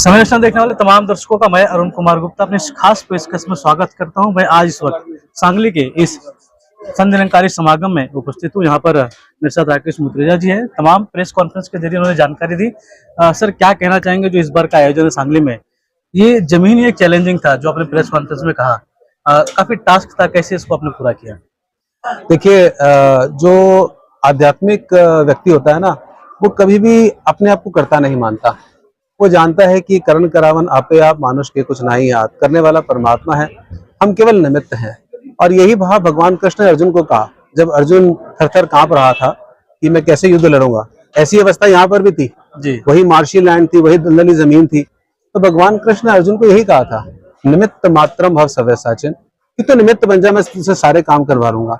समय नेशनल देखने वाले तमाम दर्शकों का मैं अरुण कुमार गुप्ता अपने इस खास पेशकश में स्वागत करता हूं। मैं आज इस वक्त सांगली के इस संत निरंकारी समागम में उपस्थित हूं। यहाँ पर मेरे साथ राकेश मुत्रेजा जी हैं। तमाम प्रेस कॉन्फ्रेंस के जरिए उन्होंने जानकारी दी। सर, क्या कहना चाहेंगे जो इस बार का आयोजन है सांगली में? ये जमीन एक चैलेंजिंग था जो आपने प्रेस कॉन्फ्रेंस में कहा, काफी टास्क था, कैसे इसको आपने पूरा किया? देखिए, जो आध्यात्मिक व्यक्ति होता है ना, वो कभी भी अपने आप को करता नहीं मानता। वो जानता है कि करण करावन आपे आप मानुष के कुछ नहीं याद, करने वाला परमात्मा है, हम केवल निमित्त हैं। और यही भाव भगवान कृष्ण ने अर्जुन को कहा जब अर्जुन थर-थर कांप रहा था कि मैं कैसे युद्ध लड़ूंगा। ऐसी अवस्था यहाँ पर भी थी जी। वही मार्शी लैंड थी, वही दलदली जमीन थी। तो भगवान कृष्ण ने अर्जुन को यही कहा था, निमित्त मात्रम भव सव्यसाचिन, कि तो निमित्त बन जा, मैं तुझसे सारे काम करवा लूंगा।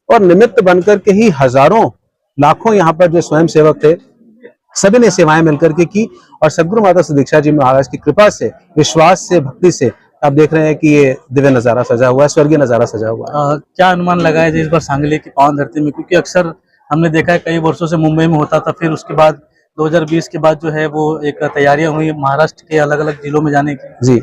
और निमित्त बनकर के ही हजारों लाखों यहाँ पर जो स्वयं सेवक थे, सभी ने सेवाएं मिलकर के की। और सदगुरु माता सुदीक्षा जी महाराज की कृपा से, विश्वास से, भक्ति से आप देख रहे हैं कि ये दिव्य नजारा सजा हुआ है, स्वर्गीय नजारा सजा हुआ है। क्या अनुमान लगाया जाए इस बार सांगली की पावन धरती में? क्योंकि अक्सर हमने देखा है कई वर्षों से मुंबई में होता था, फिर उसके बाद 2020 के बाद जो है वो एक तैयारियां हुई महाराष्ट्र के अलग अलग जिलों में जाने की। जी,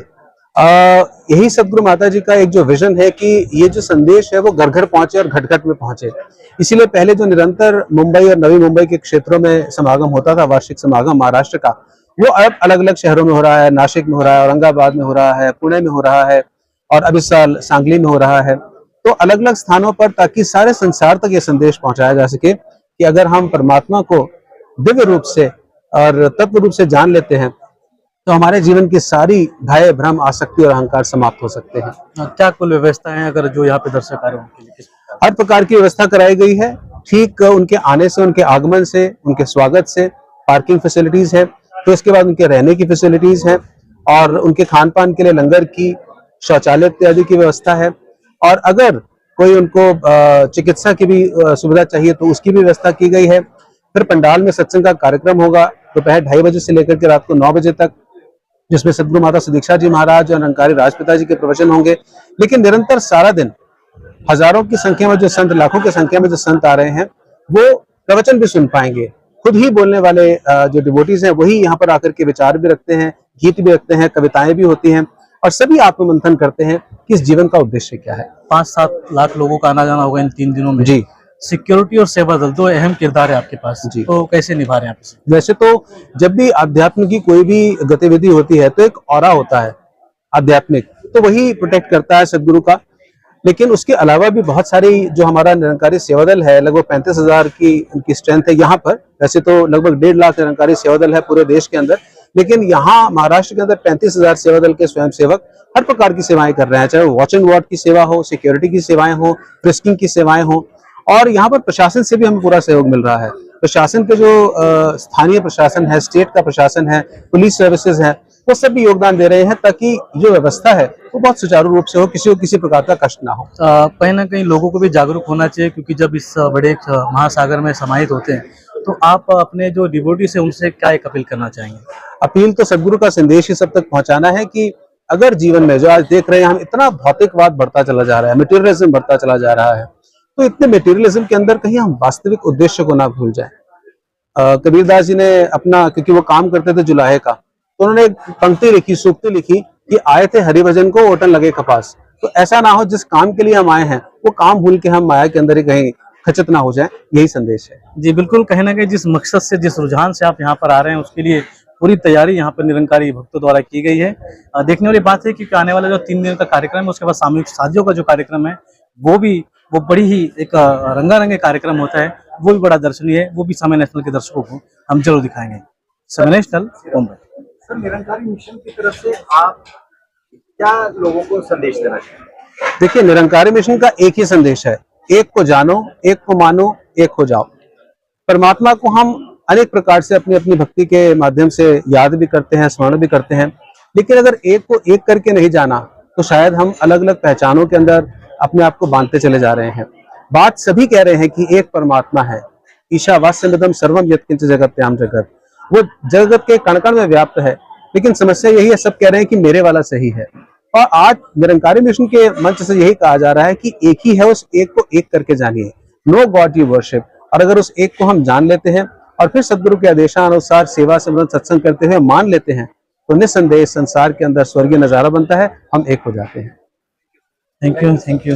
यही सदगुरु माता जी का एक जो विजन है कि ये जो संदेश है वो घर घर पहुंचे और घट घट में पहुंचे। इसीलिए पहले जो निरंतर मुंबई और नवी मुंबई के क्षेत्रों में समागम होता था, वार्षिक समागम महाराष्ट्र का, वो अब अलग अलग शहरों में हो रहा है। नासिक में हो रहा है, औरंगाबाद में हो रहा है, पुणे में हो रहा है, और अब इस साल सांगली में हो रहा है। तो अलग अलग स्थानों पर, ताकि सारे संसार तक ये संदेश पहुंचाया जा सके कि अगर हम परमात्मा को दिव्य रूप से और तत्व रूप से जान लेते हैं तो हमारे जीवन की सारी भय, भ्रम, आसक्ति और अहंकार समाप्त हो सकते हैं। क्या कुल व्यवस्था है अगर जो यहाँ पे दर्शक आ रहे हैं उनके लिए? हर प्रकार की व्यवस्था कराई गई है। ठीक उनके आने से, उनके आगमन से, उनके स्वागत से पार्किंग फैसिलिटीज है, तो इसके बाद उनके रहने की फैसिलिटीज है, और उनके खान पान के लिए लंगर की, शौचालय इत्यादि की व्यवस्था है। और अगर कोई उनको चिकित्सा की भी सुविधा चाहिए तो उसकी भी व्यवस्था की गई है। फिर पंडाल में सत्संग का कार्यक्रम होगा दोपहर 2:30 बजे से लेकर के रात को 9 बजे तक, जिसमें सदगुरु माता सुदीक्षा जी महाराज और निरंकारी राजपिता जी के प्रवचन होंगे। लेकिन निरंतर सारा दिन हजारों की संख्या में जो संत, लाखों की संख्या में जो संत आ रहे हैं, वो प्रवचन भी सुन पाएंगे। खुद ही बोलने वाले जो डिवोटीज हैं वही यहाँ पर आकर के विचार भी रखते हैं, गीत भी रखते हैं, कविताएं भी होती हैं, और सभी आत्ममंथन करते हैं कि इस जीवन का उद्देश्य क्या है। 5-7 लाख लोगों का आना जाना होगा इन 3 दिनों में जी। सिक्योरिटी और सेवा दल, दो अहम किरदार है आपके पास जी, तो कैसे निभा रहे हैं आप? वैसे तो जब भी अध्यात्म की कोई भी गतिविधि होती है तो एक ऑरा होता है आध्यात्मिक, तो वही प्रोटेक्ट करता है सदगुरु का। लेकिन उसके अलावा भी बहुत सारी जो हमारा निरंकारी सेवा दल है, लगभग 35,000 की उनकी स्ट्रेंथ है यहाँ पर। वैसे तो लगभग 1.5 लाख निरंकारी सेवा दल है पूरे देश के अंदर, लेकिन यहाँ महाराष्ट्र के अंदर 35,000 सेवा दल के स्वयंसेवक हर प्रकार की सेवाएं कर रहे हैं, चाहे वॉच एंड वार्ड की सेवा हो, सिक्योरिटी की सेवाएं हो, फ्रिस्किंग की सेवाएं हो। और यहाँ पर प्रशासन से भी हमें पूरा सहयोग मिल रहा है। प्रशासन के जो स्थानीय प्रशासन है, स्टेट का प्रशासन है, पुलिस सर्विसेज है, वो सब भी योगदान दे रहे हैं ताकि जो व्यवस्था है वो बहुत सुचारू रूप से हो, किसी को किसी प्रकार का कष्ट ना हो। कहीं ना कहीं लोगों को भी जागरूक होना चाहिए, क्योंकि जब इस बड़े महासागर में समाहित होते हैं तो आप अपने जो डिवोटी से उनसे क्या एक अपील करना चाहेंगे? अपील तो सदगुरु का संदेश ही सब तक पहुंचाना है कि अगर जीवन में जो आज देख रहे हैं हम, इतना भौतिकवाद बढ़ता चला जा रहा है, मटेरियलिज्म बढ़ता चला जा रहा है, तो इतने मटेरियलिज्म के अंदर कहीं हम वास्तविक उद्देश्य को ना भूल जाएं। कबीरदास जी ने अपना, क्योंकि वो काम करते थे जुलाहे का, तो उन्होंने एक पंक्ति लिखी, सूक्ति लिखी कि आए थे हरिभजन को ओटन लगे कपास। तो ऐसा ना हो जिस काम के लिए हम आए हैं वो काम भूल के हम माया के अंदर ही कहीं खचित ना हो जाए, यही संदेश है। जी बिल्कुल, कहीं ना कहीं जिस मकसद से, जिस रुझान से आप यहाँ पर आ रहे हैं उसके लिए पूरी तैयारी यहाँ पर निरंकारी भक्तों द्वारा की गई है। देखने वाली बात है कि आने वाला जो 3 दिन का कार्यक्रम है, उसके बाद सामूहिक शादियों का जो कार्यक्रम है वो बड़ी ही एक रंगारंगे कार्यक्रम होता है, वो भी बड़ा दर्शनीय है। वो भी समय नेशनल के दर्शकों को हम जरूर दिखाएंगे। समय national Mumbai. Sir, Nirankari mission की तरफ से आप क्या लोगों को संदेश देना चाहिए? देखिए, निरंकारी मिशन का एक ही संदेश है, एक को जानो, एक को मानो, एक हो जाओ। परमात्मा को हम अनेक प्रकार से अपनी अपनी भक्ति के माध्यम से याद भी करते हैं, स्मरण भी करते हैं, लेकिन अगर एक को एक करके नहीं जाना तो शायद हम अलग अलग पहचानों के अंदर अपने आप को बांधते चले जा रहे हैं। बात सभी कह रहे हैं कि एक परमात्मा है, ईशावास्यमिदं सर्वम यत्किंच जगत्याम जगत, वो जगत के कण कण में व्याप्त है। लेकिन समस्या यही है, सब कह रहे हैं कि मेरे वाला सही है। और आज निरंकारी मिशन के मंच से यही कहा जा रहा है कि एक ही है, उस एक को एक करके जानिए। Know God you worship. और अगर उस एक को हम जान लेते हैं और फिर सदगुरु के आदेशानुसार सेवा सिमरन सत्संग करते हुए मान लेते हैं तो निस्संदेह संसार के अंदर स्वर्गीय नजारा बनता है, हम एक हो जाते हैं। Thank you. थैंक